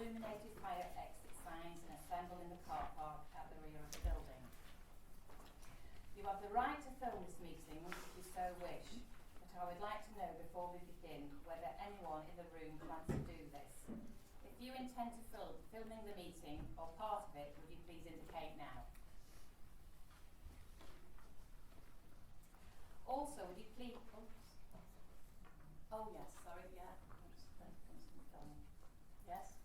illuminated fire exit signs and assemble in the car park at the rear of the building. You have the right to film this meeting if you so wish, but I would like to know before we begin whether anyone in the room plans to do this. If you intend to filming the meeting or part of it, would you please indicate now? Also, would you please... Oh yes, sorry, yeah. Yes?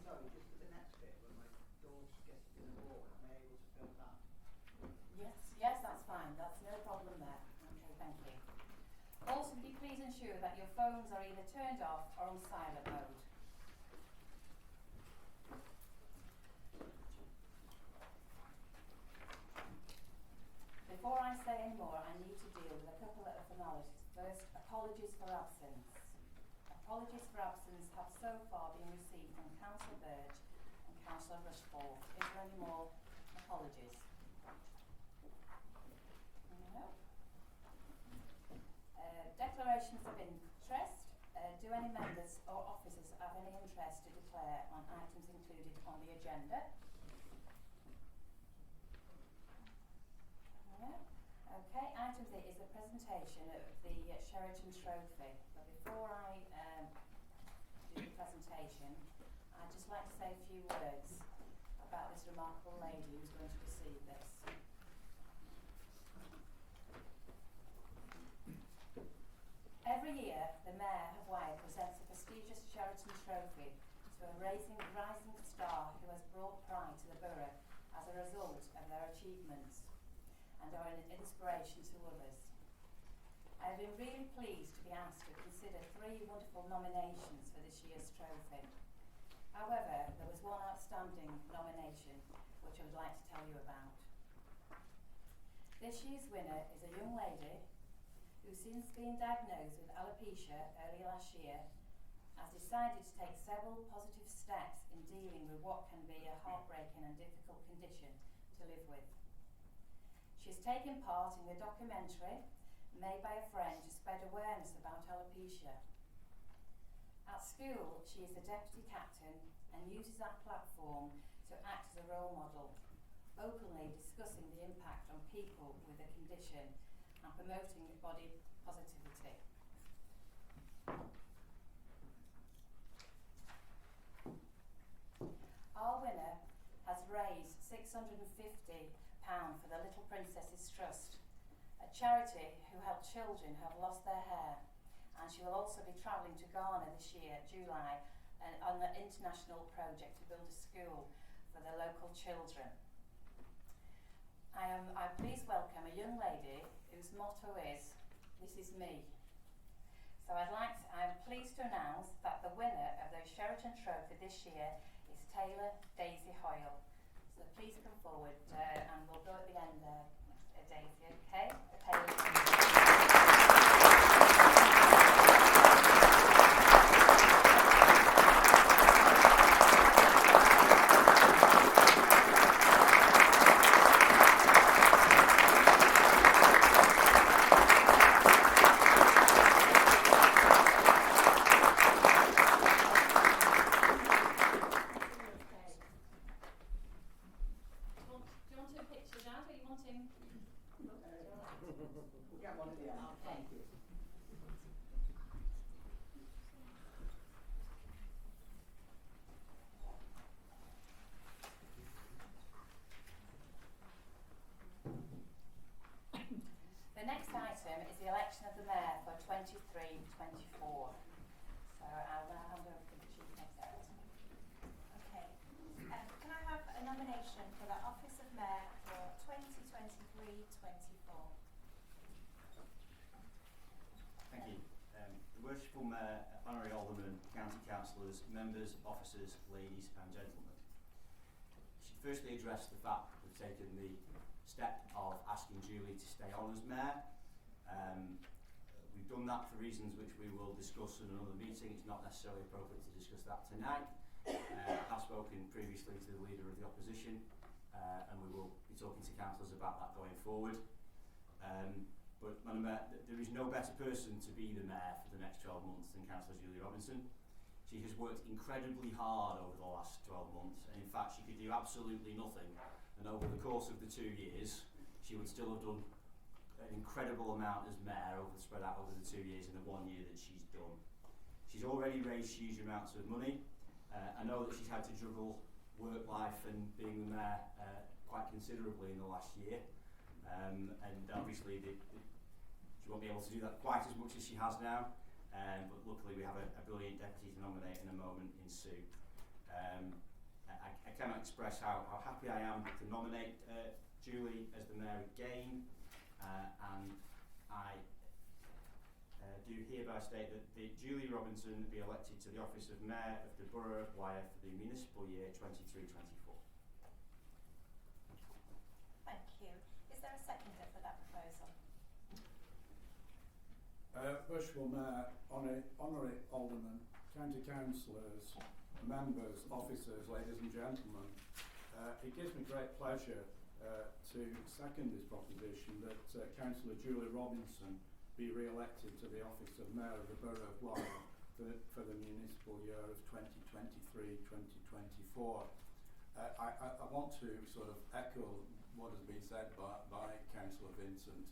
Sorry, just for the next bit, when my daughter gets in the wall, am I able to film that? Yes, that's fine. That's no problem there. Okay, thank you. Also, would you please ensure that your phones are either turned off or on silent mode? Before I say any more, I need to deal with a couple of formalities. First, apologies for absence. Apologies for absence have so far been received from Councillor Birch and Councillor Rushforth. Is there any more apologies? No. Declarations of interest. Do any members or officers have any interest to declare on items included on the agenda? No. Okay, item D is the presentation of the Sheraton Trophy. But before I do the presentation, I'd just like to say a few words about this remarkable lady who's going to receive this. Every year, the Mayor of Wyre presents a prestigious Sheraton Trophy to a rising star who has brought pride to the borough as a result of their achievements and are an inspiration to others. I have been really pleased to be asked to consider 3 wonderful nominations for this year's trophy. However, there was one outstanding nomination which I would like to tell you about. This year's winner is a young lady who, since being diagnosed with alopecia early last year, has decided to take several positive steps in dealing with what can be a heartbreaking and difficult condition to live with. She has taken part in a documentary made by a friend to spread awareness about alopecia. At school, she is the deputy captain and uses that platform to act as a role model, openly discussing the impact on people with the condition and promoting body positivity. Our winner has raised £650 for the Little Princesses Trust, a charity who help children who have lost their hair, and she will also be travelling to Ghana this year, July, on the international project to build a school for the local children. I please welcome a young lady whose motto is, "This is me." So I'm pleased to announce that the winner of the Sheraton Trophy this year is Taylor Daisy Hoyle. So please come forward and we'll go at the end there, Daisy, okay? The next item is the election of the Mayor for 23-24. So I'll now hand over to the Chief Executive. Okay. Can I have a nomination for the Office of Mayor for 2023-24? Thank you. The Worshipful Mayor, Honorary Aldermen, County Councillors, Members, Officers, Ladies and Gentlemen. I should firstly address the fact that we've taken the step of asking Julie to stay on as Mayor. We've done that for reasons which we will discuss in another meeting. It's not necessarily appropriate to discuss that tonight. I have spoken previously to the Leader of the Opposition and we will be talking to councillors about that going forward. But Madam Mayor, there is no better person to be the Mayor for the next 12 months than Councillor Julie Robinson. She has worked incredibly hard over the last 12 months, and in fact she could do absolutely nothing, and over the course of the 2 years she would still have done an incredible amount as mayor spread out over the 2 years in the 1 year that she's done. She's already raised huge amounts of money. I know that she's had to juggle work life and being the mayor quite considerably in the last year, and obviously she won't be able to do that quite as much as she has now, but luckily we have a brilliant deputy to nominate in a moment in Sue. I cannot express how happy I am to nominate Julie as the mayor again, and I do hereby state that Julie Robinson be elected to the office of Mayor of the Borough of Wyre for the municipal year 23-24. Thank you. Is there a seconder for that proposal? Worshipful Mayor, Honorary Aldermen, County Councillors, members, officers, ladies and gentlemen, it gives me great pleasure to second this proposition that Councillor Julie Robinson be re-elected to the office of Mayor of the Borough of Wyre for the municipal year of 2023-2024. I want to sort of echo what has been said by Councillor Vincent.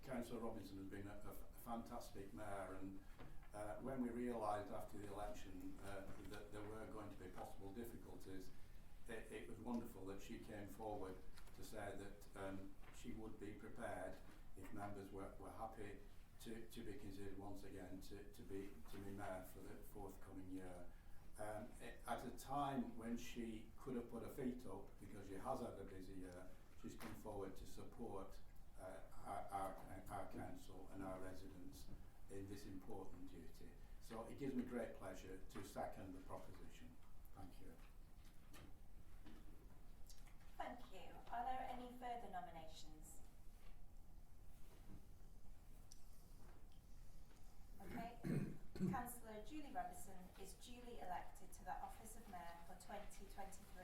Councillor Robinson has been a fantastic mayor, and when we realised after the election that there were going to be possible difficulties, it was wonderful that she came forward to say that she would be prepared if members were happy to be considered once again to be mayor for the forthcoming year. At a time when she could have put her feet up because she has had a busy year, she's come forward to support our council and our residents in this important duty. So it gives me great pleasure to second the proposition. Thank you. Thank you. Are there any further nominations? Okay. Councillor Julie Robinson is duly elected to the office of Mayor for 2023-24.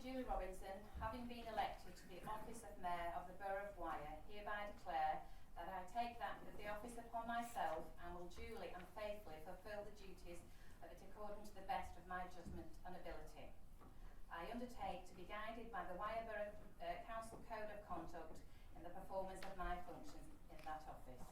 Julie Robinson, having been elected to the office of Mayor of the Borough of Wyre, hereby declare that I take the office upon myself and will duly and faithfully fulfil the duties of it according to the best of my judgment and ability. I undertake to be guided by the Wyre Borough Council Code of Conduct in the performance of my functions in that office.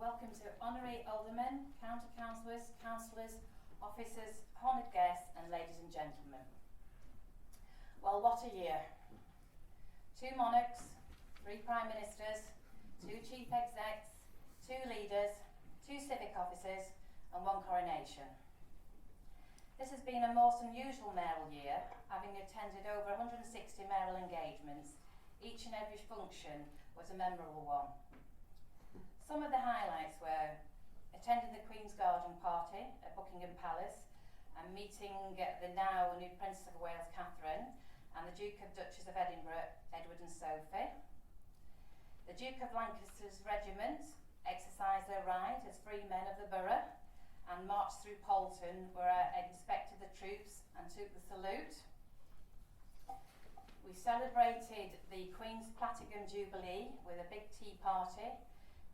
Welcome to honorary aldermen, county councillors, councillors, officers, honoured guests and ladies and gentlemen. Well, what a year. 2 monarchs, 3 prime ministers, 2 chief execs, 2 leaders, 2 civic officers and 1 coronation. This has been a most unusual mayoral year, having attended over 160 mayoral engagements. Each and every function was a memorable one. Some of the highlights were attending the Queen's Garden Party at Buckingham Palace and meeting the now new Princess of Wales Catherine and the Duke and Duchess of Edinburgh Edward and Sophie. The Duke of Lancaster's regiment exercised their right as free men of the borough and marched through Poulton, where I inspected the troops and took the salute. We celebrated the Queen's Platinum Jubilee with a big tea party,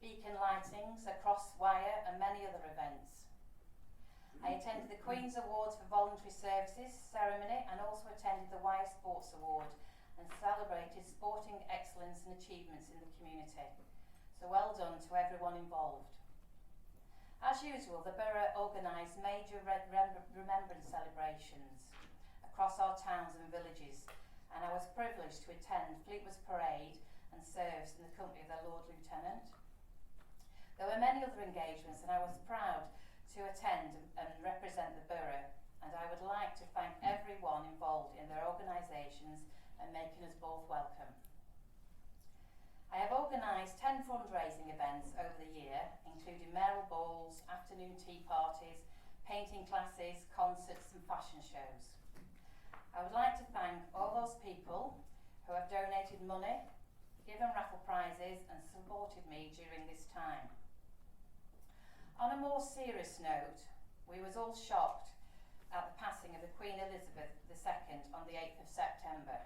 beacon lightings, a cross wire and many other events. I attended the Queen's Awards for Voluntary Services ceremony and also attended the Wire Sports Award and celebrated sporting excellence and achievements in the community. So well done to everyone involved. As usual, the Borough organised major remembrance celebrations across our towns and villages, and I was privileged to attend Fleetwood's Parade and service in the company of their Lord Lieutenant. There were many other engagements, and I was proud to attend and represent the Borough, and I would like to thank everyone involved in their organisations and making us both welcome. I have organised 10 fundraising events over the year, including mayoral balls, afternoon tea parties, painting classes, concerts and fashion shows. I would like to thank all those people who have donated money, given raffle prizes and supported me during this time. On a more serious note, we was all shocked at the passing of the Queen Elizabeth II on the 8th of September.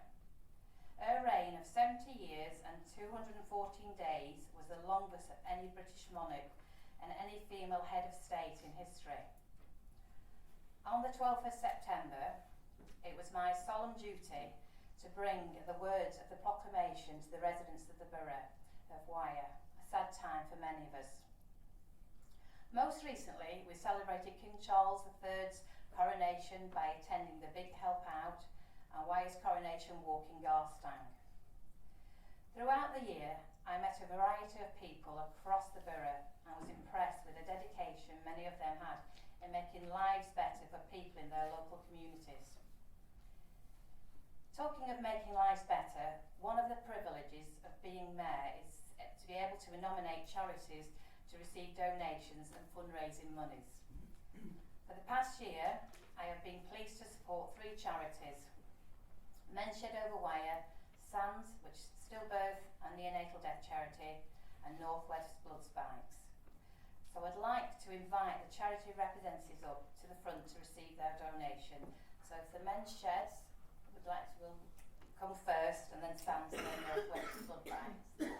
Her reign of 70 years and 214 days was the longest of any British monarch and any female head of state in history. On the 12th of September, it was my solemn duty to bring the words of the proclamation to the residents of the Borough of Wyre, a sad time for many of us. Most recently, we celebrated King Charles III's coronation by attending the Big Help Out and Wyre's coronation walk in Garstang. Throughout the year, I met a variety of people across the borough and was impressed with the dedication many of them had in making lives better for people in their local communities. Talking of making lives better, one of the privileges of being mayor is to be able to nominate charities to receive donations and fundraising monies. For the past year, I have been pleased to support 3 charities: Men's Shed Over Wyre, SANS, which is stillbirth and neonatal death charity, and Northwest Blood Spikes. So I'd like to invite the charity representatives up to the front to receive their donation. So if the Men's Sheds would like to come first, and then SANS and then Northwest Blood Spikes.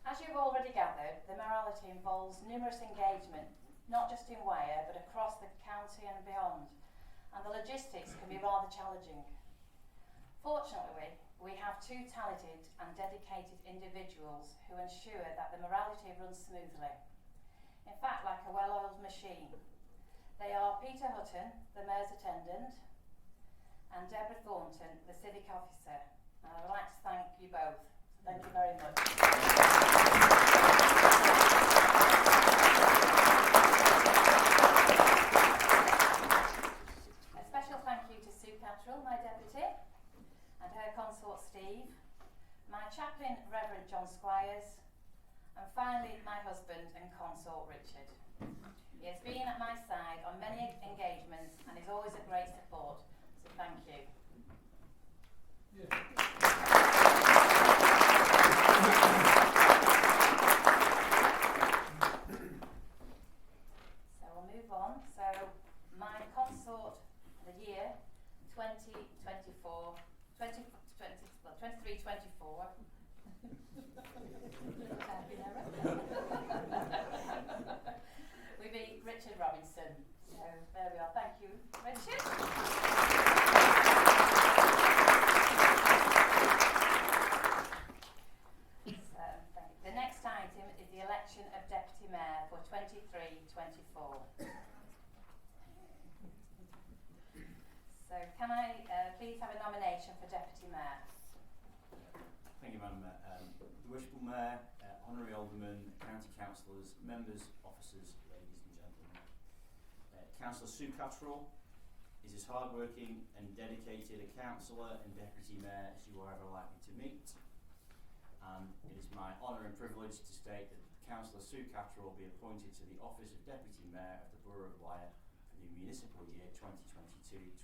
As you've already gathered, the Mayoralty involves numerous engagement, not just in Wyre, but across the county and beyond, and the logistics can be rather challenging. Fortunately, we have 2 talented and dedicated individuals who ensure that the Mayoralty runs smoothly. In fact, like a well-oiled machine. They are Peter Hutton, the Mayor's attendant, and Deborah Thornton, the Civic Officer. And I would like to thank you both. Thank you very much. A special thank you to Sue Cattrall, my Deputy, and her consort Steve, my chaplain Reverend John Squires, and finally my husband and consort Richard. He has been at my side on many engagements and is always a great support, so thank you. So we'll move on. So my consort for the year 23-24 we be Richard Robinson. So there we are. Thank you, Richard. The next item is the election of Deputy Mayor for 23-24. So can I please have a nomination for Deputy Mayor? Thank you, Madam Mayor. The Worshipful Mayor, Honorary Aldermen, County Councillors, Members, Officers, ladies and gentlemen. Councillor Sue Catterall is as hard-working and dedicated a councillor and Deputy Mayor as you are ever likely to meet. And it is my honour and privilege to state that Councillor Sue Catterall be appointed to the office of Deputy Mayor of the Borough of Wyre for the municipal year 2022-23-24.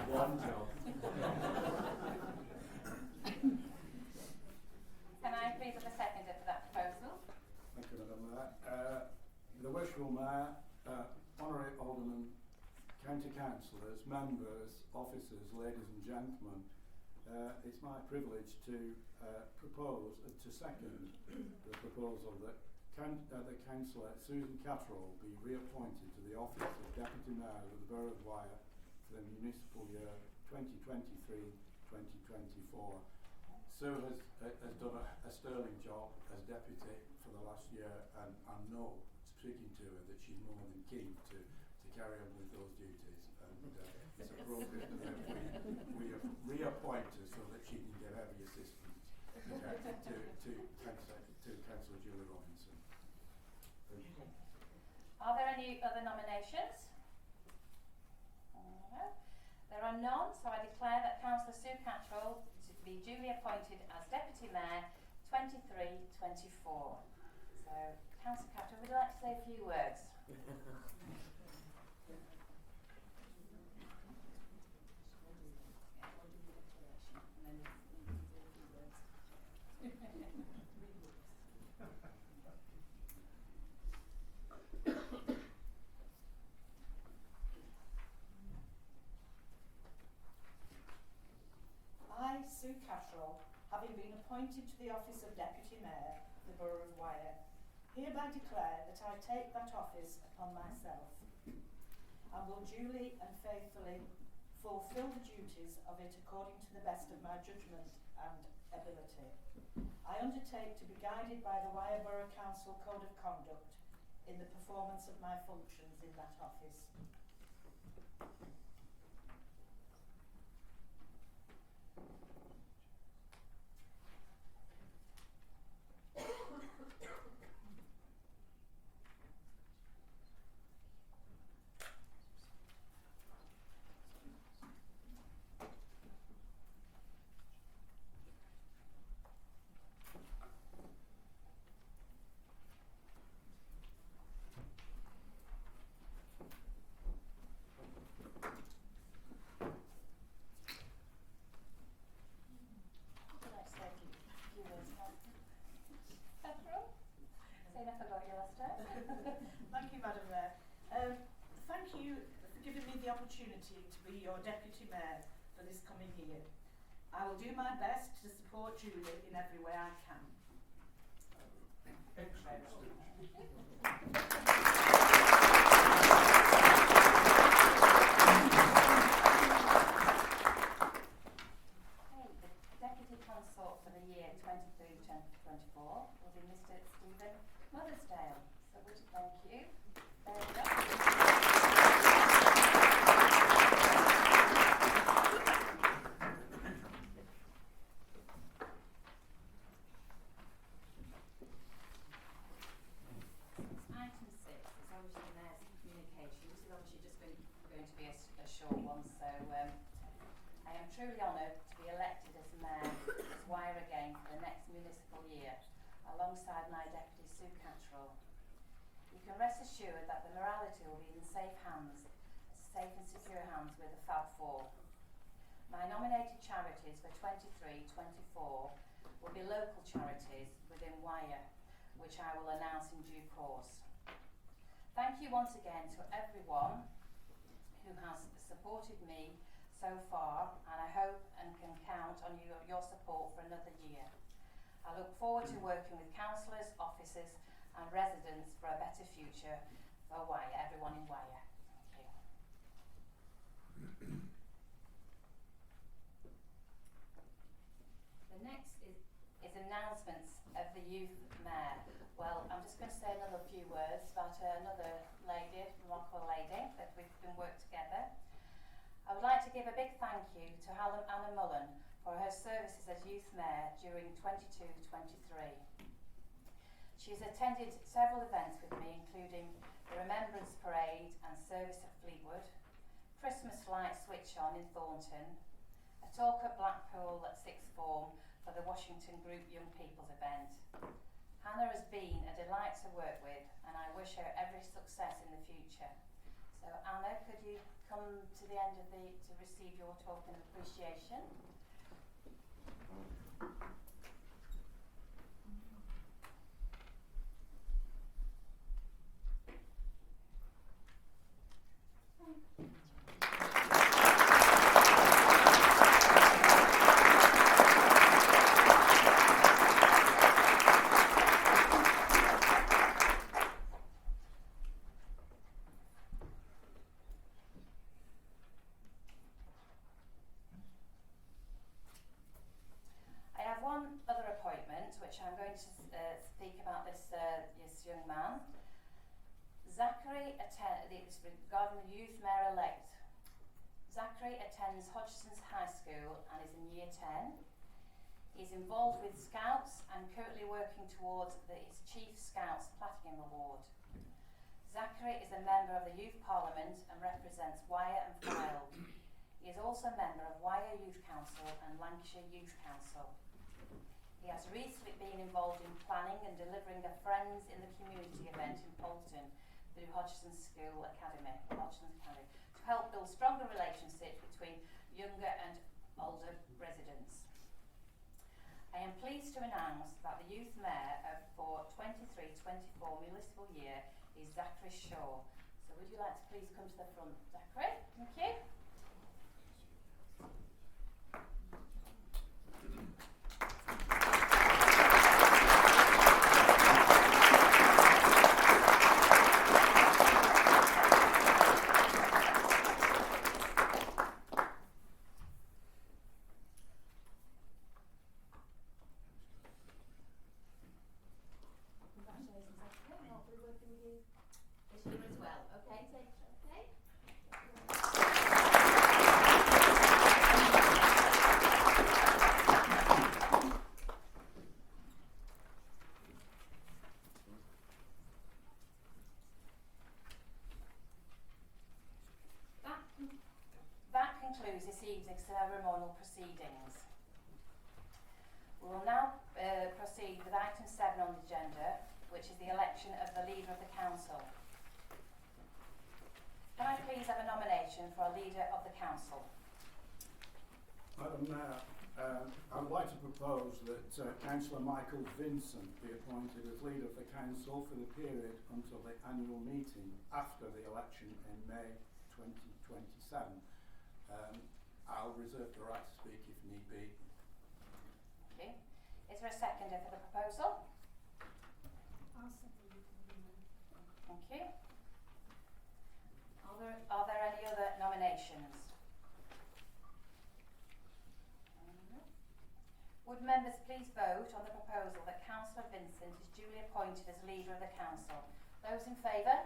One job. Can I please have a seconder for that proposal? Thank you, Madam Mayor. The Worshipful Mayor, Honorary Aldermen, County Councillors, Members, Officers, ladies and gentlemen, it's my privilege to propose, to second the proposal that the Councillor Susan Catterall be reappointed to the office of Deputy Mayor of the Borough of Wyre for the municipal year 2023-2024. Sue has done a sterling job as Deputy for the last year, and I know, speaking to her, that she's more than keen to carry on with those duties, and it's appropriate that we reappoint her so that she can give every assistance to Councillor Julie Robinson. Are there any other nominations? No. There are none, so I declare that Councillor Sue Catterall to be duly appointed as Deputy Mayor 23-24. So, Councillor Catterall, would you like to say a few words? I, Sue Catterall, having been appointed to the office of Deputy Mayor of the Borough of Wyre, hereby declare that I take that office upon myself and will duly and faithfully fulfil the duties of it according to the best of my judgment and ability. I undertake to be guided by the Wyre Borough Council Code of Conduct in the performance of my functions in that office. Thank you, Madam Mayor. Thank you for giving me the opportunity to be your Deputy Mayor for this coming year. I will do my best to support Julie in every way I can. The Deputy Consort for the year 23-24 will be Mr. Stephen Mothersdale. So would you thank you. There we go. truly honoured to be elected as Mayor as Wyre again for the next municipal year, alongside my Deputy Sue Catterall. You can rest assured that the morality will be in safe hands, safe and secure hands with the Fab Four. My nominated charities for 23-24 will be local charities within Wyre, which I will announce in due course. Thank you once again to everyone who has supported me so far, and I hope and can count on your support for another year. I look forward to working with councillors, officers and residents for a better future for Wyre, everyone in Wyre. Thank you. The next is announcements of the youth mayor. Well, I'm just going to say another few words about another lady, remarkable lady, that we've been worked together. I would like to give a big thank you to Anna Mullen for her services as youth mayor during 22-23. She's attended several events with me, including the Remembrance Parade and service at Fleetwood, Christmas light switch on in Thornton, a talk at Blackpool at sixth form for the Washington Group Young People's event. Hannah has been a delight to work with, and I wish her every success in the future. So Anna, could you come to the end of to receive your token of appreciation? Which I'm going to speak about this young man. Zachary regarding the youth mayor-elect. Zachary attends Hodgson's High School and is in year 10. He's involved with Scouts and currently working towards his Chief Scouts Platinum Award. Zachary is a member of the Youth Parliament and represents Wyre and Fylde. He is also a member of Wyre Youth Council and Lancashire Youth Council. He has recently been involved in planning and delivering a Friends in the Community event in Poulton through Hodgson School Academy, to help build stronger relationships between younger and older residents. I am pleased to announce that the youth mayor for 23-24 municipal year is Zachary Shaw. So would you like to please come to the front, Zachary? Thank you. Concludes this evening's ceremonial proceedings. We will now proceed with item 7 on the agenda, which is the election of the leader of the council. Can I please have a nomination for a leader of the council? Madam Mayor, I would like to propose that Councillor Michael Vincent be appointed as leader of the council for the period until the annual meeting after the election in May 2027. I'll reserve the right to speak if need be. Okay. Is there a seconder for the proposal? I'll second it. Thank you. Are there any other nominations? Would members please vote on the proposal that Councillor Vincent is duly appointed as leader of the council? Those in favour?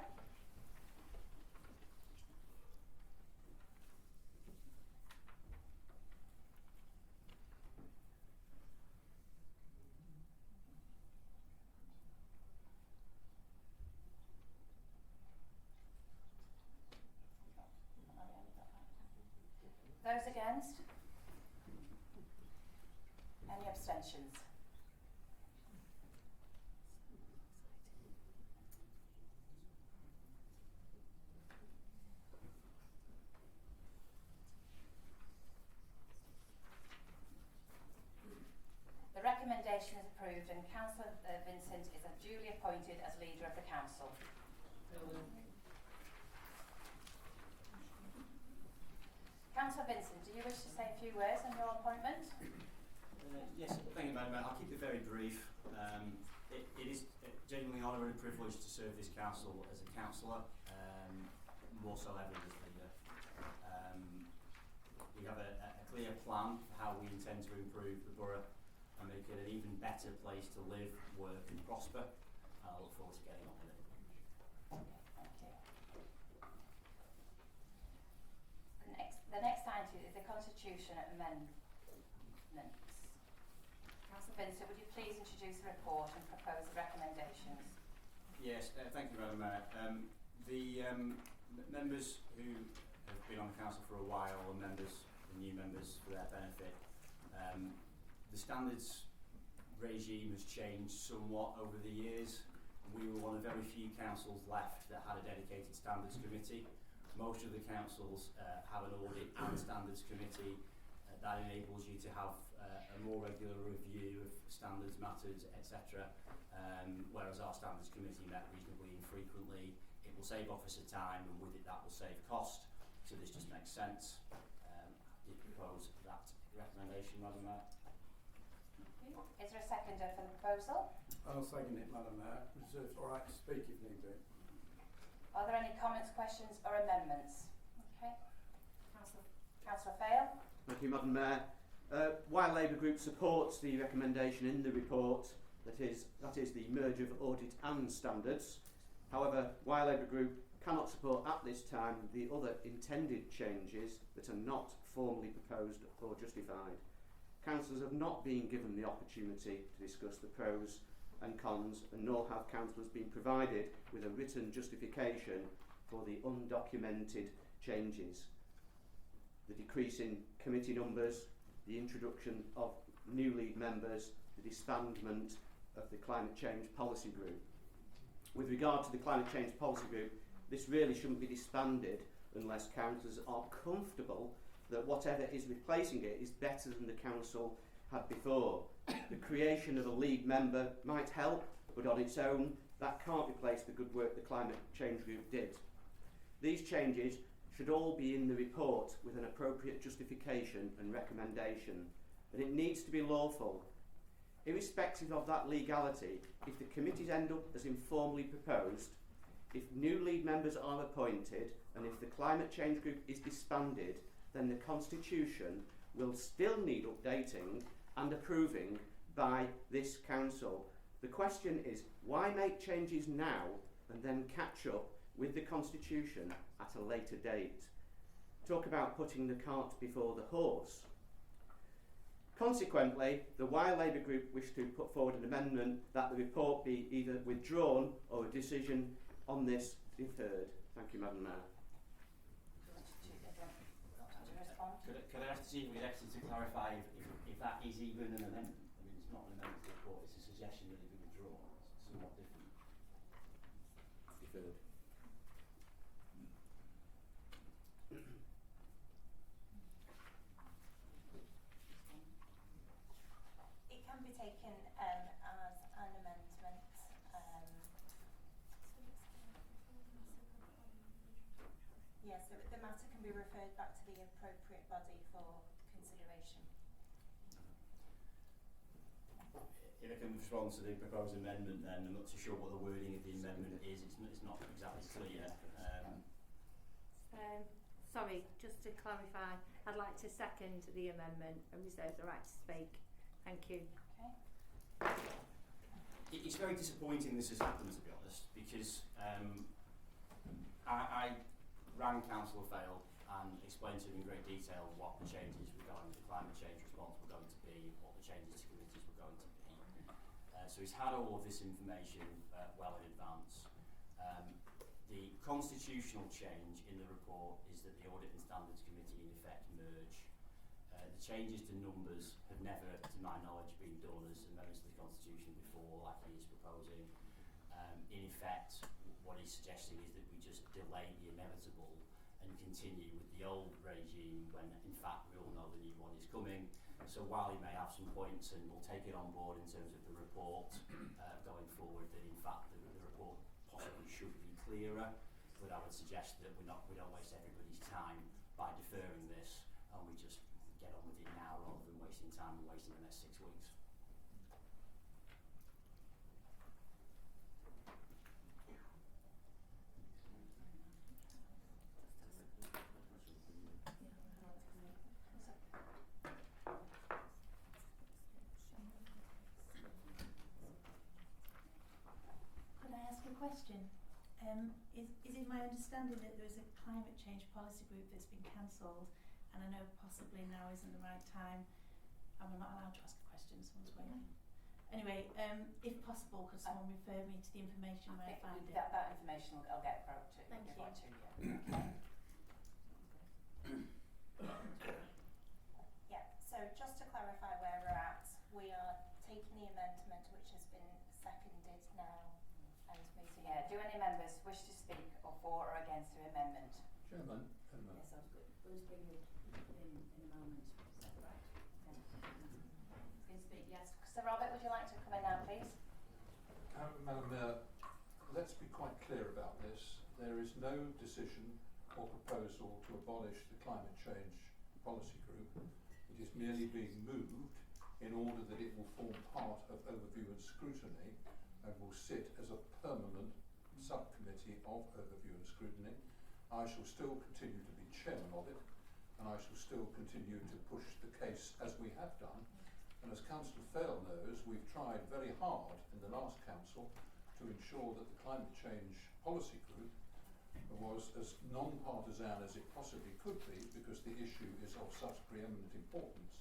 Those against? abstentions? The recommendation is approved and Councillor Vincent is duly appointed as leader of the council. Councillor Vincent, do you wish to say a few words on your appointment? Yes, thank you, Madam Mayor. I'll keep it very brief. It is genuinely an honour and a privilege to serve this council as a councillor, more so ever as leader. We have a clear plan for how we intend to improve the borough and make it an even better place to live, work and prosper. I look forward to getting on with it. Thank you. The next item is the Constitution Amendments. Councillor Vincent, would you please introduce the report and propose the recommendations? Yes, thank you, Madam Mayor. The members who have been on the council for a while, and new members for their benefit, the standards regime has changed somewhat over the years. We were one of very few councils left that had a dedicated standards committee. Most of the councils have an audit and standards committee. That enables you to have a more regular review of standards matters, etc. Whereas our standards committee met reasonably infrequently. It will save officer time, and with it that will save cost. So this just makes sense. I propose that recommendation, Madam Mayor. Is there a seconder for the proposal? I'll second it, Madam Mayor. Reserved the right to speak if need be. Are there any comments, questions or amendments? Okay. Councillor Fail. Thank you, Madam Mayor. While Labour Group supports the recommendation in the report, that is the merge of audit and standards, however, while Labour Group cannot support at this time the other intended changes that are not formally proposed or justified. Councillors have not been given the opportunity to discuss the pros and cons, and nor have councillors been provided with a written justification for the undocumented changes. The decrease in committee numbers, the introduction of new lead members, the disbandment of the Climate Change Policy Group. With regard to the Climate Change Policy Group, this really shouldn't be disbanded unless councillors are comfortable that whatever is replacing it is better than the council had before. The creation of a lead member might help, but on its own, that can't replace the good work the Climate Change Group did. These changes should all be in the report with an appropriate justification and recommendation, and it needs to be lawful. Irrespective of that legality, if the committees end up as informally proposed, if new lead members are appointed, and if the Climate Change Group is disbanded, then the Constitution will still need updating and approving by this council. The question is, why make changes now and then catch up with the Constitution at a later date? Talk about putting the cart before the horse. Consequently, the While Labour Group wish to put forward an amendment that the report be either withdrawn or a decision on this deferred. Thank you, Madam Mayor. Could I ask to see if we'd actually to clarify if that is even an amendment? I mean, it's not an amendment to the report, it's a suggestion that it be withdrawn. It's somewhat different. Deferred. It can be taken as an amendment. Yes, so the matter can be referred back to the appropriate body for consideration. If I can respond to the proposed amendment, then I'm not too sure what the wording of the amendment is. It's not exactly clear. Sorry, just to clarify, I'd like to second the amendment and reserve the right to speak. Thank you. Okay. It's very disappointing this has happened, to be honest, because I rang Councillor Fail and explained to him in great detail what the changes regarding the climate change response were going to be, what the changes to committees were going to be. So he's had all of this information well in advance. The constitutional change in the report is that the Audit and Standards Committee in effect merge. The changes to numbers have never, to my knowledge, been done as amendments to the Constitution before, like he is proposing. In effect, what he's suggesting is that we just delay the inevitable and continue with the old regime when, in fact, we all know the new one is coming. So while he may have some points and we'll take it on board in terms of the report going forward, that in fact the report possibly should be clearer, but I would suggest that we don't waste everybody's time by deferring this, and we just get on with it now rather than wasting time and wasting the next 6 weeks. Could I ask a question? Is it my understanding that there is a climate change policy group that's been cancelled, and I know possibly now isn't the right time. I'm not allowed to ask a question, someone's waiting. Anyway, if possible, could someone refer me to the information where I found it? That information I'll get to. Thank you. To you. Yeah, so just to clarify where we're at, we are taking the amendment which has been seconded now and moving. Yeah, do any members wish to speak or for or against the amendment? Chairman, Yes, I was going to bring you in a moment. Is that right? Yeah. Can you speak? Yes. Sir Robert, would you like to come in now, please? Madam Mayor, let's be quite clear about this. There is no decision or proposal to abolish the Climate Change Policy Group. It is merely being moved in order that it will form part of overview and scrutiny and will sit as a permanent subcommittee of overview and scrutiny. I shall still continue to be chairman of it, and I shall still continue to push the case as we have done. And as Councillor Fell knows, we've tried very hard in the last council to ensure that the Climate Change Policy Group was as non-partisan as it possibly could be, because the issue is of such preeminent importance.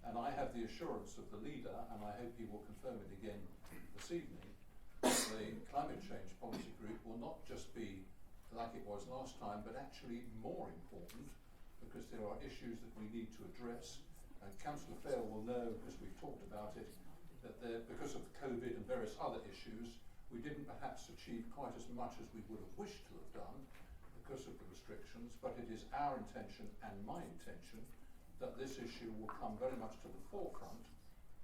And I have the assurance of the leader, and I hope he will confirm it again this evening, that the Climate Change Policy Group will not just be like it was last time, but actually more important, because there are issues that we need to address. And Councillor Fair will know, because we've talked about it, that because of COVID and various other issues, we didn't perhaps achieve quite as much as we would have wished to have done because of the restrictions, but it is our intention and my intention that this issue will come very much to the forefront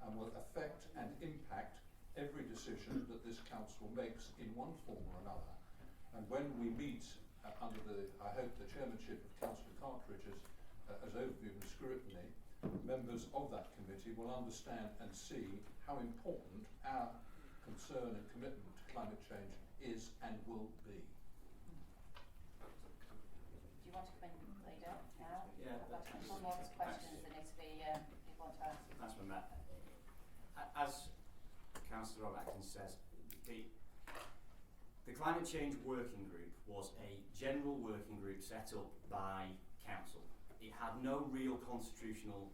and will affect and impact every decision that this council makes in one form or another. And when we meet under the, I hope, the chairmanship of Councillor Cartridge as overview and scrutiny, members of that committee will understand and see how important our concern and commitment to climate change is and will be. Do you want to come in, leader, now? Yeah. I've got a couple more questions that need to be, you want to ask. Thanks, Matt. As Councillor Rob Atkins says, the Climate Change Working Group was a general working group set up by Council. It had no real constitutional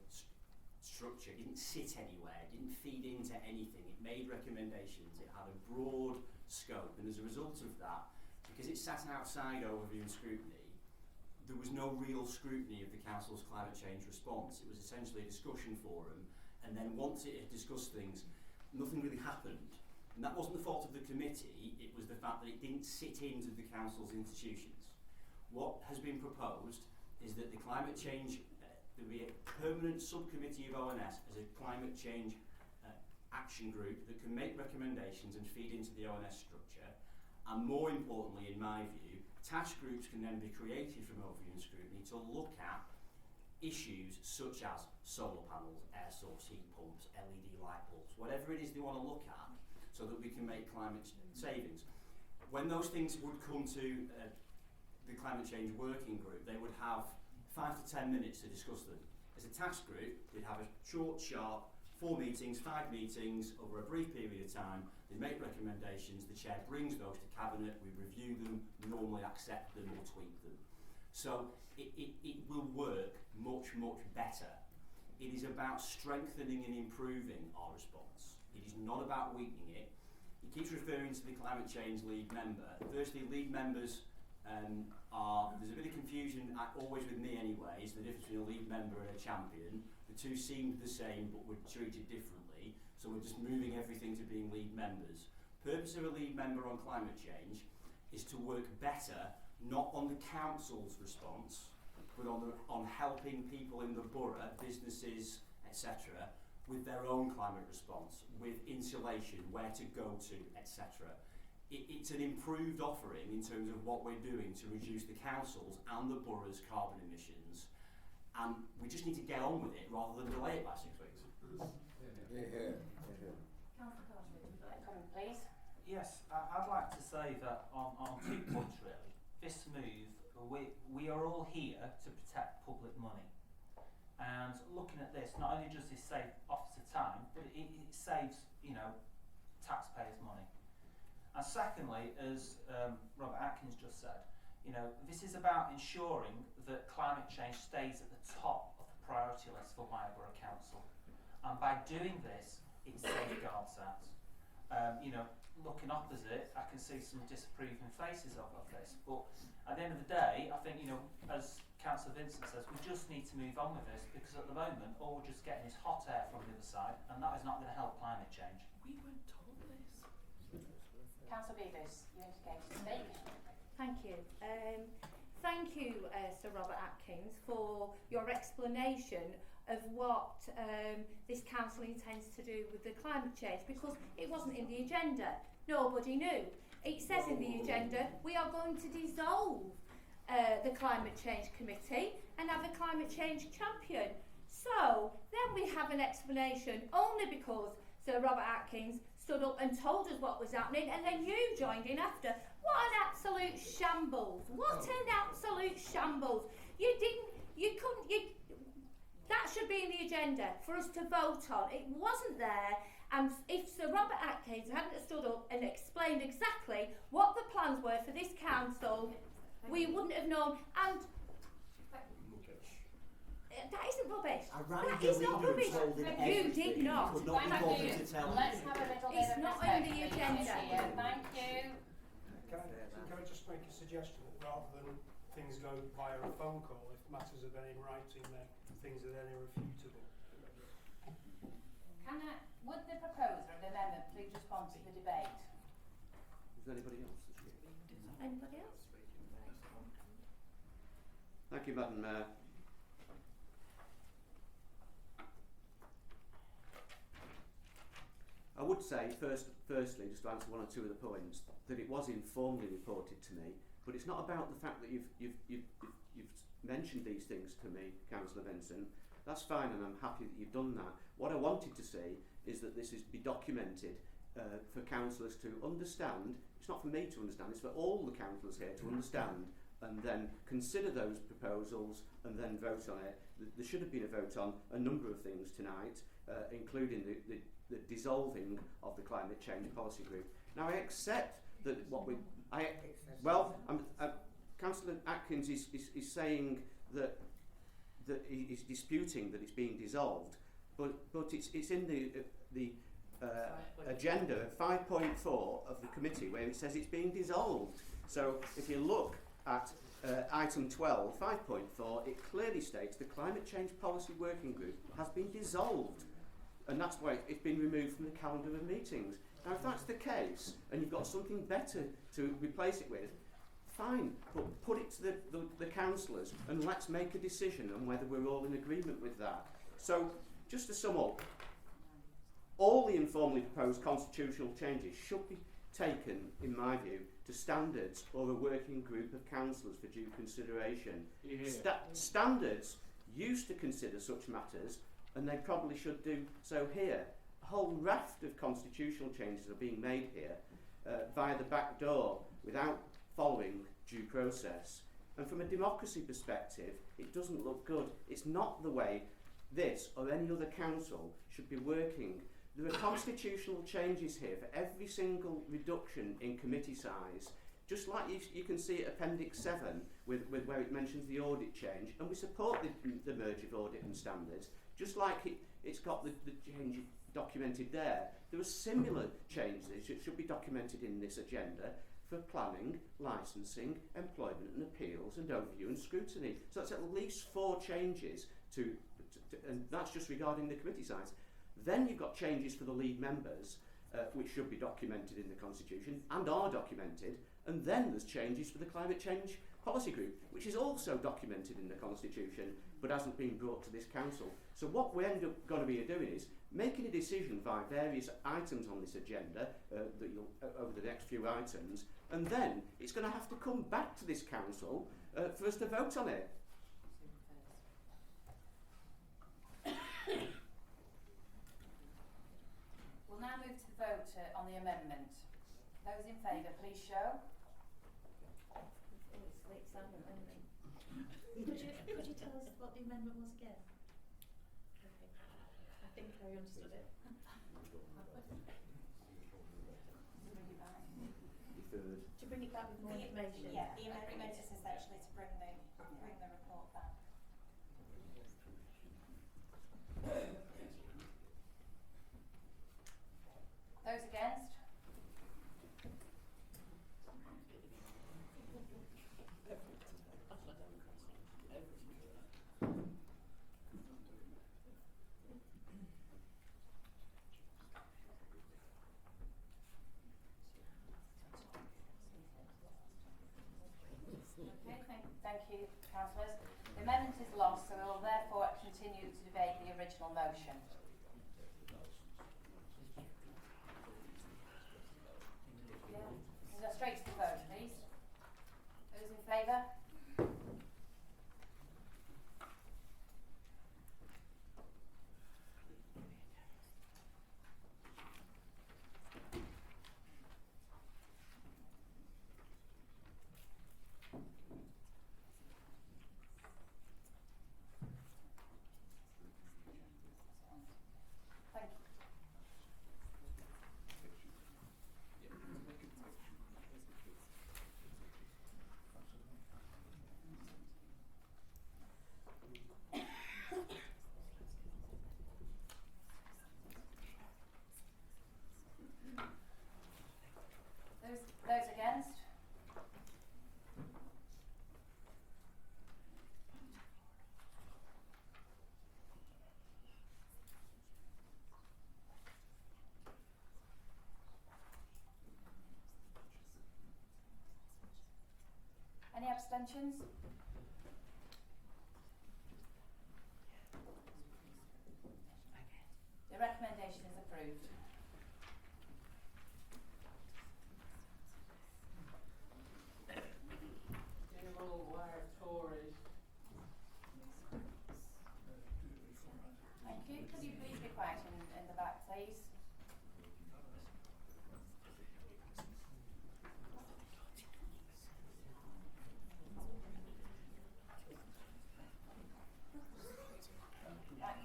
structure, it didn't sit anywhere, it didn't feed into anything, it made recommendations, it had a broad scope, and as a result of that, because it sat outside overview and scrutiny, there was no real scrutiny of the Council's climate change response. It was essentially a discussion forum, and then once it had discussed things, nothing really happened. And that wasn't the fault of the committee, it was the fact that it didn't sit into the Council's institutions. What has been proposed is that the climate change, there be a permanent subcommittee of ONS as a climate change action group that can make recommendations and feed into the ONS structure. And more importantly, in my view, task groups can then be created from overview and scrutiny to look at issues such as solar panels, air source heat pumps, LED light bulbs, whatever it is they want to look at, so that we can make climate savings. When those things would come to the Climate Change Working Group, they would have 5 to 10 minutes to discuss them. As a task group, they'd have a short, sharp 4 meetings, 5 meetings over a brief period of time. They make recommendations, the chair brings those to cabinet, we review them, normally accept them or tweak them. So it will work much, much better. It is about strengthening and improving our response. It is not about weakening it. He keeps referring to the climate change lead member. Firstly, lead members there's a bit of confusion, always with me anyway, is the difference between a lead member and a champion. The two seemed the same but were treated differently, so we're just moving everything to being lead members. Purpose of a lead member on climate change is to work better, not on the council's response, but on helping people in the borough, businesses, etc., with their own climate response, with insulation, where to go to, etc. It's an improved offering in terms of what we're doing to reduce the council's and the borough's carbon emissions, and we just need to get on with it rather than delay it by 6 weeks. Councillor Carter, would you like to comment, please? Yes, I'd like to say that on 2 points really. This move, we are all here to protect public money. And looking at this, not only does this save officer time, but it saves, taxpayers' money. And secondly, as Robert Atkins just said, this is about ensuring that climate change stays at the top of the priority list for Wyre Borough Council. And by doing this, it safeguards that. Looking opposite, I can see some disapproving faces of this. But at the end of the day, I think, as Councillor Vincent says, we just need to move on with this, because at the moment, all we're just getting is hot air from the other side, and that is not going to help climate change. We weren't told this. Councillor Beavers, you indicated to speak. Thank you. Thank you, Sir Robert Atkins, for your explanation of what this council intends to do with the climate change, because it wasn't in the agenda. Nobody knew. It says in the agenda we are going to dissolve the Climate Change Committee and have a climate change champion. So then we have an explanation only because Sir Robert Atkins stood up and told us what was happening, and then you joined in after. What an absolute shambles. What an absolute shambles. That should be in the agenda for us to vote on. It wasn't there, and if Sir Robert Atkins hadn't stood up and explained exactly what the plans were for this council, we wouldn't have known. And that isn't rubbish. That is not rubbish. You did not. Thank you. Let's have a little bit It's of not respect, on the please, agenda. here. Thank you. Can I just make a suggestion that rather than things go via a phone call, if matters are then in writing, then things are then irrefutable? Would the proposer of the amendment please respond to the debate? Is there anybody else? Anybody else? Thank you, Madam Mayor. I would say, firstly, just to answer one or two of the points, that it was informally reported to me, but it's not about the fact that you've mentioned these things to me, Councillor Vincent. That's fine, and I'm happy that you've done that. What I wanted to see is that this is be documented for councillors to understand. It's not for me to understand, it's for all the councillors here to understand, and then consider those proposals and then vote on it. There should have been a vote on a number of things tonight, including the dissolving of the Climate Change Policy Group. Now, I accept that Councillor Atkins is saying that he is disputing that it's being dissolved, but it's in the agenda 5.4 of the committee where it says it's being dissolved. So if you look at item 12, 5.4, it clearly states the Climate Change Policy Working Group has been dissolved, and that's why it's been removed from the calendar of meetings. Now, if that's the case, and you've got something better to replace it with, fine, but put it to the councillors and let's make a decision on whether we're all in agreement with that. So, just to sum up, all the informally proposed constitutional changes should be taken, in my view, to standards or a working group of councillors for due consideration. Standards used to consider such matters, and they probably should do so here. A whole raft of constitutional changes are being made here via the back door without following due process. And from a democracy perspective, it doesn't look good. It's not the way this or any other council should be working. There are constitutional changes here for every single reduction in committee size, just like you can see at Appendix 7 with where it mentions the audit change, and we support the merge of audit and standards, just like it's got the change documented there. There are similar changes that should be documented in this agenda for planning, licensing, employment and appeals, and overview and scrutiny. So that's at least 4 changes and that's just regarding the committee size. Then you've got changes for the lead members, which should be documented in the Constitution and are documented, and then there's changes for the Climate Change Policy Group, which is also documented in the Constitution but hasn't been brought to this council. So what we end up going to be doing is making a decision via various items on this agenda that you'll, over the next few items, and then it's going to have to come back to this council for us to vote on it. We'll now move to the vote on the amendment. Those in favour, please show. Could you tell us what the amendment was again? Okay. I think I understood it. To bring it back with more information. Yeah, the amendment is essentially to bring the report back. Those against? Okay, thank you, councillors. The amendment is lost, so we will therefore continue to debate the original motion. Yeah. We'll go straight to the vote, please. Those in favour? Thank you. Those against? Any abstentions? The recommendation is approved. General Wire Tories. Thank you. Could you please be quiet in the back, please?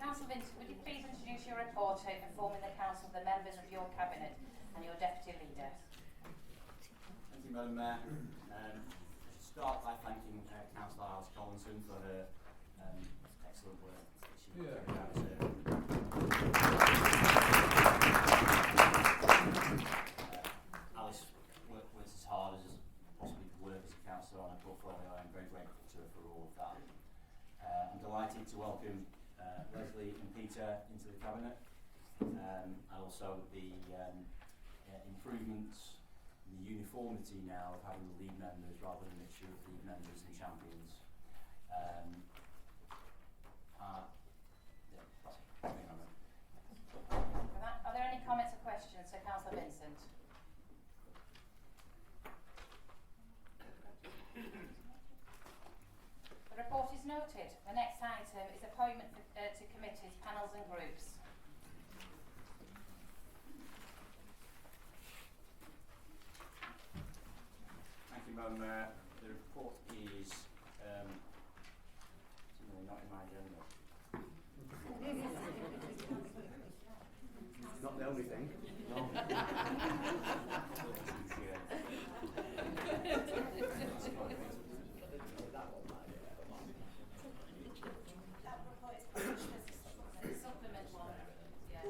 Councillor Vincent, would you please introduce your report informing the council of the members of your cabinet and your deputy leader? Thank you, Madam Mayor. I should start by thanking Councillor Alice Collinson for her excellent work that she carried out as Alice worked as hard as possibly could work as a councillor on a portfolio. I'm very grateful to her for all of that. I'm delighted to welcome Leslie and Peter into the cabinet, and also the improvements in the uniformity now of having the lead members rather than a mixture of lead members and champions. Thank you very much. Are there any comments or questions for Councillor Vincent? The report is noted. The next item is appointment to committees, panels and groups. Thank you, Madam Mayor. The report is seemingly not in my agenda. Not the only thing. No. That report is published as a supplement one. Yeah.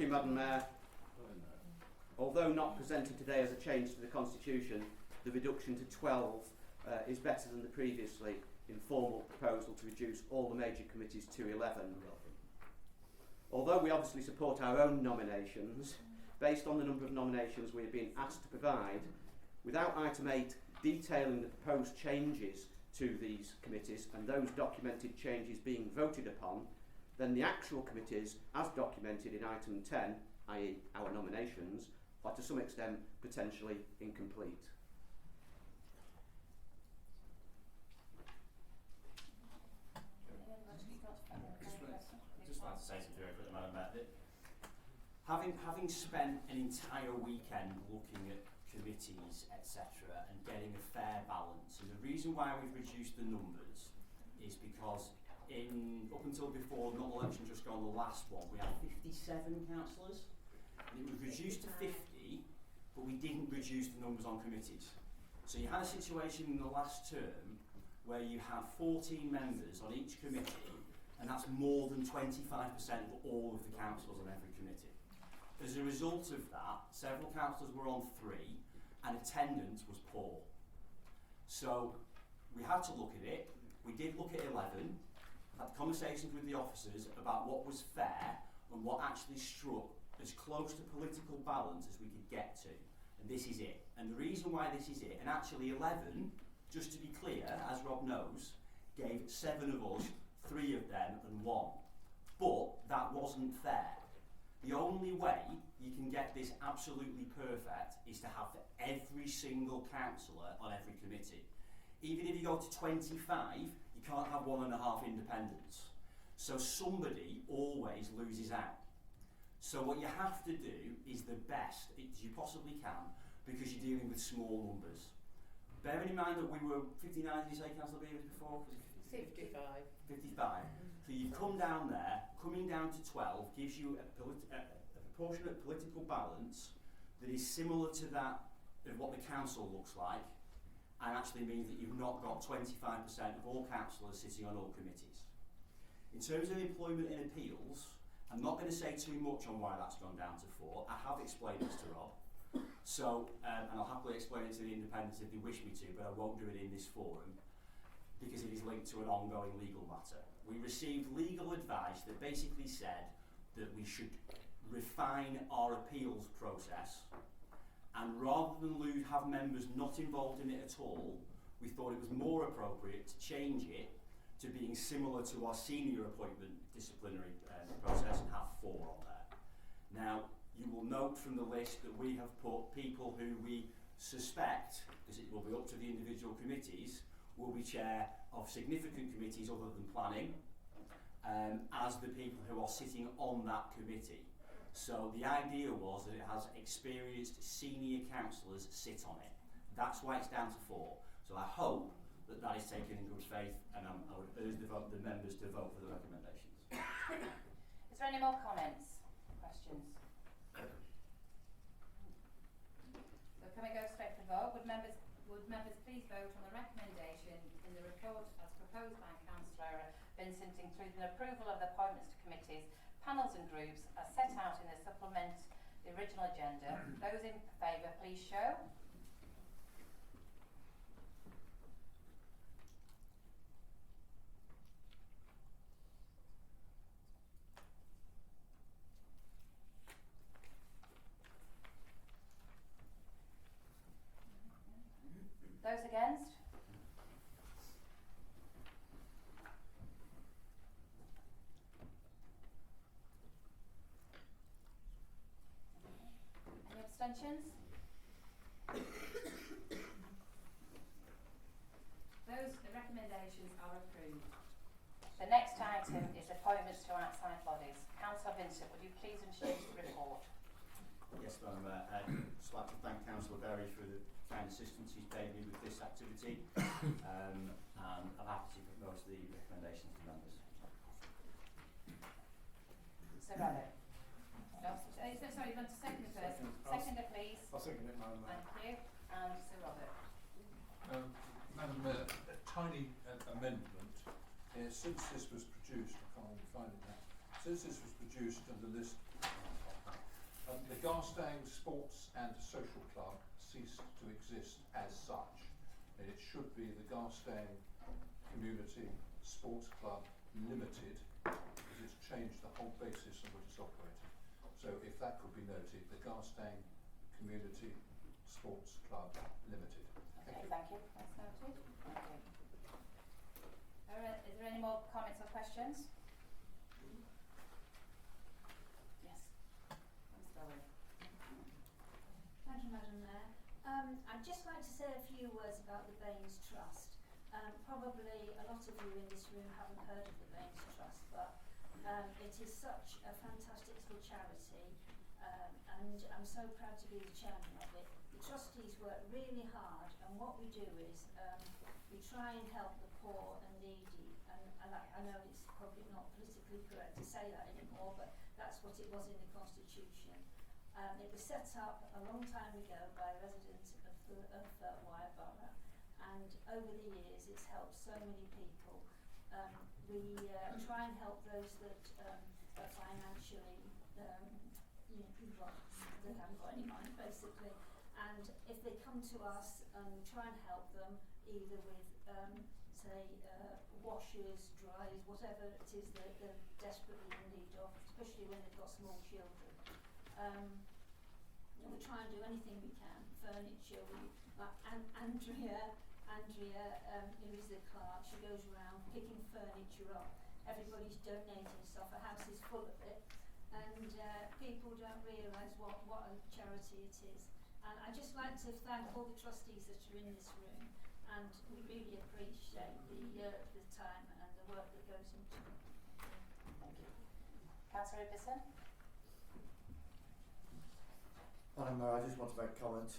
Madam Mayor. Although not presented today as a change to the Constitution, the reduction to 12 is better than the previously informal proposal to reduce all the major committees to 11. Although we obviously support our own nominations, based on the number of nominations we have been asked to provide, without item 8 detailing the proposed changes to these committees and those documented changes being voted upon, then the actual committees, as documented in item 10, i.e. our nominations, are to some extent potentially incomplete. Just like to say something very quickly, Madam Mayor. Having spent an entire weekend looking at committees, etc., and getting a fair balance, and the reason why we've reduced the numbers is because up until before, not the election just gone, the last one, we had 57 councillors, and it was reduced to 50, but we didn't reduce the numbers on committees. So you had a situation in the last term where you had 14 members on each committee, and that's more than 25% of all of the councillors on every committee. As a result of that, several councillors were on 3, and attendance was poor. So we had to look at it. We did look at 11, had conversations with the officers about what was fair and what actually struck as close to political balance as we could get to. And this is it. And the reason why this is it, and actually 11, just to be clear, as Rob knows, gave 7 of us 3 of them and 1. But that wasn't fair. The only way you can get this absolutely perfect is to have every single councillor on every committee. Even if you go to 25, you can't have 1.5 independents. So somebody always loses out. So what you have to do is the best as you possibly can, because you're dealing with small numbers. Bearing in mind that we were 59, did you say, Councillor Beavers, before? 55. 55. So you've come down there, coming down to 12 gives you a proportionate political balance that is similar to that of what the council looks like, and actually means that you've not got 25% of all councillors sitting on all committees. In terms of employment and appeals, I'm not going to say too much on why that's gone down to 4. I have explained this to Rob. So, and I'll happily explain it to the independents if they wish me to, but I won't do it in this forum because it is linked to an ongoing legal matter. We received legal advice that basically said that we should refine our appeals process, and rather than have members not involved in it at all, we thought it was more appropriate to change it to being similar to our senior appointment disciplinary process and have 4 on there. Now, you will note from the list that we have put people who we suspect, because it will be up to the individual committees, will be chair of significant committees other than planning, as the people who are sitting on that committee. So the idea was that it has experienced senior councillors sit on it. That's why it's down to 4. So I hope that that is taken in good faith, and I would urge the members to vote for the recommendations. Is there any more comments, questions? So can we go straight to vote? Would members please vote on the recommendation in the report as proposed by Councillor Vincent, including approval of the appointments to committees, panels and groups as set out in the supplement, the original agenda? Those in favour, please show. Those against? Any abstentions? The recommendations are approved. The next item is appointments to outside bodies. Councillor Vincent, would you please introduce the report? Yes, Madam Mayor. I'd just like to thank Councillor Berry for the kind assistance he's paid me with this activity, and I'm happy to propose the recommendations to members. Sir Robert. No, sorry, you want to second it first. Seconder, please. I'll second it, Madam Mayor. Thank you. And Sir Robert. Madam Mayor, a tiny amendment. Since this was produced, I can't even find it now, since this was produced and the list, the Garstang Sports and Social Club ceased to exist as such, and it should be the Garstang Community Sports Club Limited, because it's changed the whole basis on which it's operated. So if that could be noted, the Garstang Community Sports Club Limited. Okay, thank you. That's noted. Thank you. Is there any more comments or questions? Yes. Ms. Bowen. Thank you, Madam Mayor. I'd just like to say a few words about the Baines Trust. Probably a lot of you in this room haven't heard of the Baines Trust, but it is such a fantastic little charity, and I'm so proud to be the chairman of it. The trustees work really hard, and what we do is we try and help the poor and needy, and I know it's probably not politically correct to say that anymore, but that's what it was in the Constitution. It was set up a long time ago by a resident of Wyre Borough, and over the years it's helped so many people. We try and help those that are financially, well, that haven't got any money basically, and if they come to us, we try and help them either with, say, washers, dryers, whatever it is that they're desperately in need of, especially when they've got small children. We try and do anything we can. Furniture, Andrea, who is the clerk, she goes around picking furniture up. Everybody's donating stuff. Her house is full of it, and people don't realise what a charity it is. And I'd just like to thank all the trustees that are in this room, and we really appreciate the time and the work that goes into it. Thank you. Councillor Ibbison. Madam Mayor, I just want to make a comment.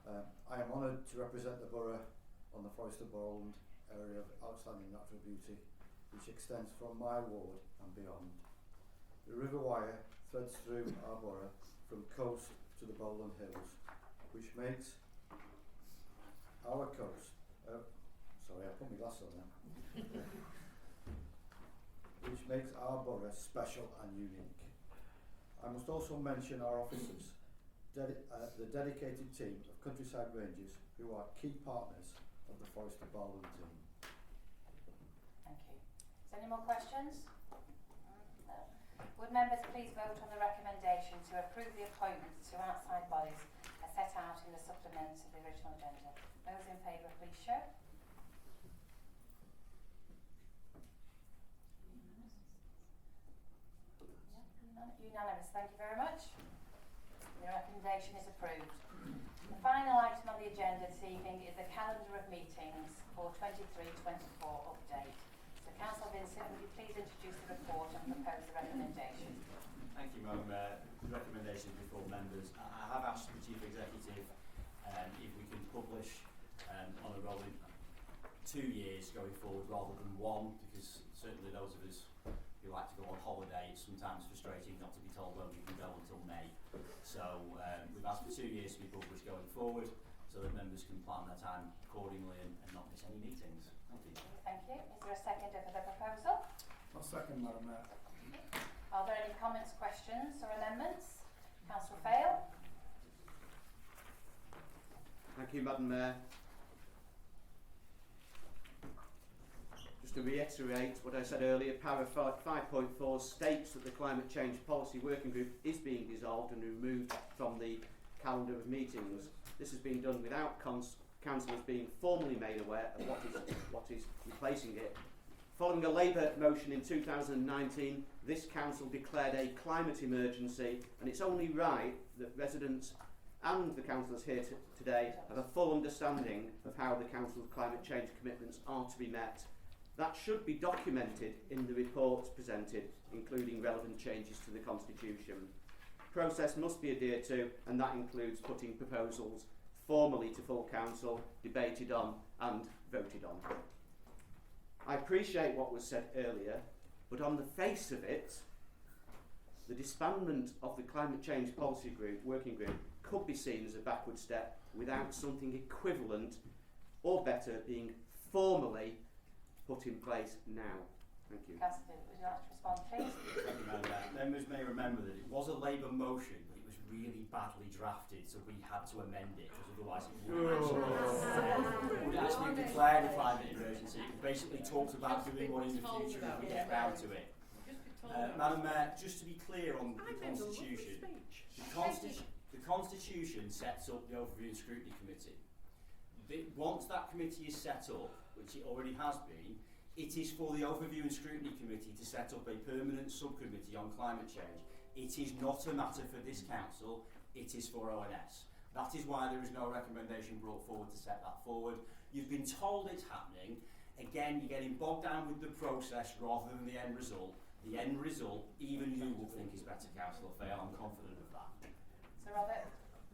I am honoured to represent the borough on the Forest of Boroland area of outstanding natural beauty, which extends from my ward and beyond. The River Wyre threads through our borough from coast to the Bowland Hills, which makes our coast, sorry, I put my glasses on now, which makes our borough special and unique. I must also mention our officers, the dedicated team of Countryside Rangers, who are key partners of the Forest of Bowland team. Thank you. Is there any more questions? No. Would members please vote on the recommendation to approve the appointments to outside bodies as set out in the supplement of the original agenda? Those in favour, please show. Unanimous. Thank you very much. The recommendation is approved. The final item on the agenda this evening is the calendar of meetings for 23-24 update. So Councillor Vincent, would you please introduce the report and propose the recommendation? Thank you, Madam Mayor. The recommendation before members. I have asked the Chief Executive if we can publish on a rolling 2 years going forward rather than one, because certainly those of us who like to go on holiday, it's sometimes frustrating not to be told when we can go until May. So we've asked for 2 years to be published going forward so that members can plan their time accordingly and not miss any meetings. Thank you. Thank you. Is there a seconder for the proposal? I'll second, Madam Mayor. Are there any comments, questions or amendments? Councillor Fail. Thank you, Madam Mayor. Just to reiterate what I said earlier, paragraph 5.4 states that the Climate Change Policy Working Group is being dissolved and removed from the calendar of meetings. This has been done without councillors being formally made aware of what is replacing it. Following a Labour motion in 2019, this council declared a climate emergency, and it's only right that residents and the councillors here today have a full understanding of how the council's climate change commitments are to be met. That should be documented in the reports presented, including relevant changes to the Constitution. Process must be adhered to, and that includes putting proposals formally to full council, debated on and voted on. I appreciate what was said earlier, but on the face of it, the disbandment of the Climate Change Policy Group, Working Group, could be seen as a backward step without something equivalent or better being formally put in place now. Thank you. Councillor, would you like to respond, please? Thank you, Madam Mayor. Members may remember that it was a Labour motion, but it was really badly drafted, so we had to amend it, because otherwise it would actually have declared a 5-minute emergency. It basically talked about doing one in the future if we get round to it. Madam Mayor, just to be clear on the Constitution, the Constitution sets up the Overview and Scrutiny Committee. Once that committee is set up, which it already has been, it is for the Overview and Scrutiny Committee to set up a permanent subcommittee on climate change. It is not a matter for this council, it is for ONS. That is why there is no recommendation brought forward to set that forward. You've been told it's happening. Again, you're getting bogged down with the process rather than the end result. The end result, even you will think is better, Councillor Faye. I'm confident of that. Sir Robert?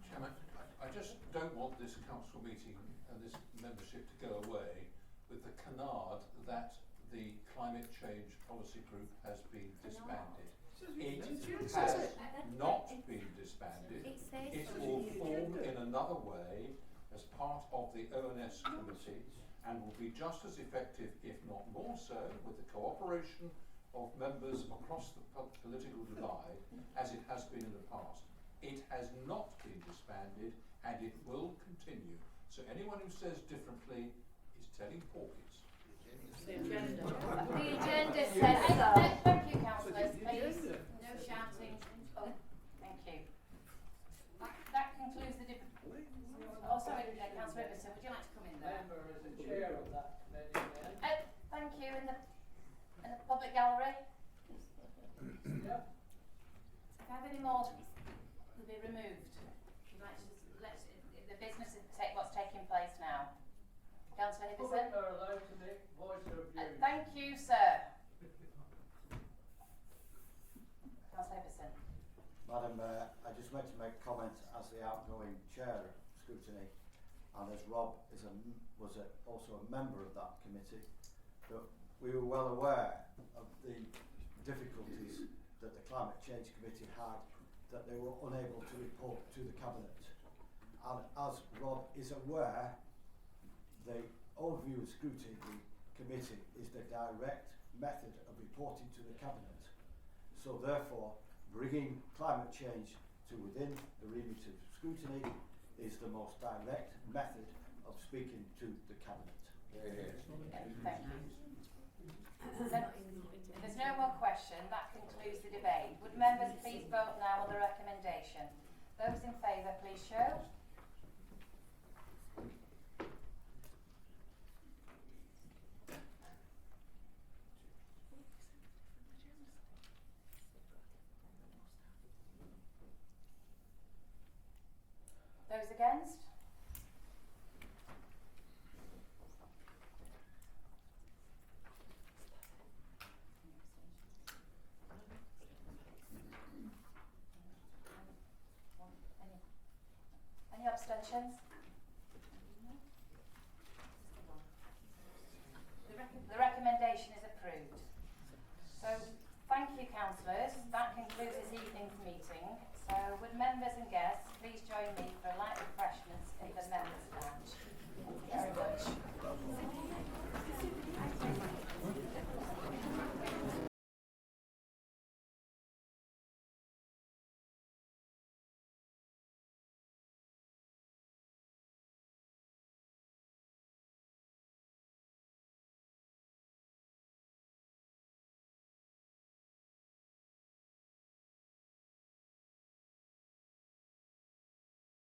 Chairman, I just don't want this council meeting and this membership to go away with the canard that the climate change policy group has been disbanded. It has not been disbanded. It will form in another way as part of the ONS committee and will be just as effective, if not more so, with the cooperation of members across the political divide as it has been in the past. It has not been disbanded and it will continue. So anyone who says differently is telling porkies. The agenda says Thank so. you, councillors. Please, no shouting. Oh, thank you. That concludes the debate. Oh, sorry, Councillor Everton, would you like to come in there? Member as a chair of that committee. Thank you. In the public gallery. Yep. If I have any more, will be removed. You'd like to let the business take what's taking place now. Councillor Hibberson. Public are allowed to make voice their views. Thank you, sir. Councillor Hibberson. Madam Mayor, I just want to make a comment as the outgoing chair of scrutiny, and as Rob was also a member of that committee, that we were well aware of the difficulties that the Climate Change Committee had, that they were unable to report to the Cabinet. And as Rob is aware, the Overview and Scrutiny Committee is the direct method of reporting to the Cabinet. So therefore, bringing climate change to within the remit of scrutiny is the most direct method of speaking to the Cabinet. Thank you. So, if there's no more question, that concludes the debate. Would members please vote now on the recommendation? Those in favour, please show. Those against? Any abstentions? The recommendation is approved. So, thank you, councillors. That concludes this evening's meeting. So, would members and guests please join me for a light refreshments in the members'